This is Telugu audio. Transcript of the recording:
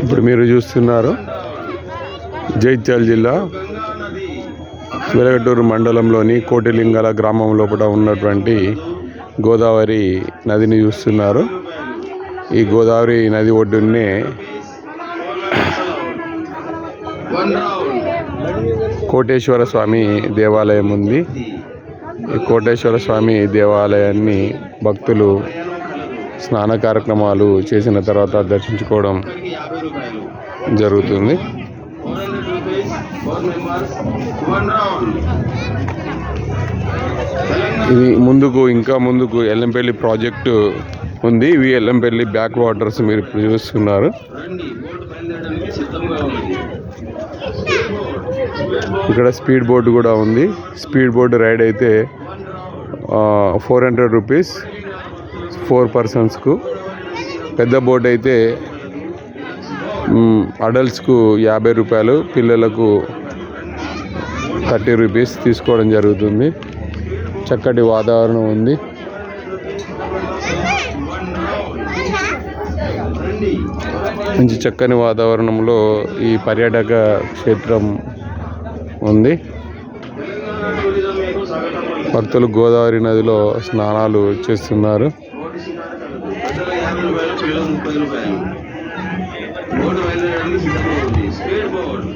ఇప్పుడు మీరు చూస్తున్నారు జైత్యాల జిల్లా వెలగటూరు మండలంలోని కోటిలింగాల గ్రామం లోపల ఉన్నటువంటి గోదావరి నదిని చూస్తున్నారు. ఈ గోదావరి నది ఒడ్డునే కోటేశ్వర స్వామి దేవాలయం ఉంది. ఈ కోటేశ్వర స్వామి దేవాలయాన్ని భక్తులు స్నాన కార్యక్రమాలు చేసిన తర్వాత దర్శించుకోవడం జరుగుతుంది. ఇది ఇంకా ముందుకు ఎల్లంపల్లి ప్రాజెక్టు ఉంది. ఇవి ఎల్లంపల్లి బ్యాక్ వాటర్స్ మీరు చూస్తున్నారు. ఇక్కడ స్పీడ్ బోట్ కూడా ఉంది. స్పీడ్ బోట్ రైడ్ అయితే 400 రూపీస్ 4 పర్సన్స్కు. పెద్ద బోట్ అయితే అడల్ట్స్కు 50 రూపాయలు, పిల్లలకు 30 రూపీస్ తీసుకోవడం జరుగుతుంది. చక్కటి వాతావరణం ఉంది. మంచి చక్కని వాతావరణంలో ఈ పర్యాటక క్షేత్రం ఉంది. భక్తులు గోదావరి నదిలో స్నానాలు చేస్తున్నారు. రూపాయలు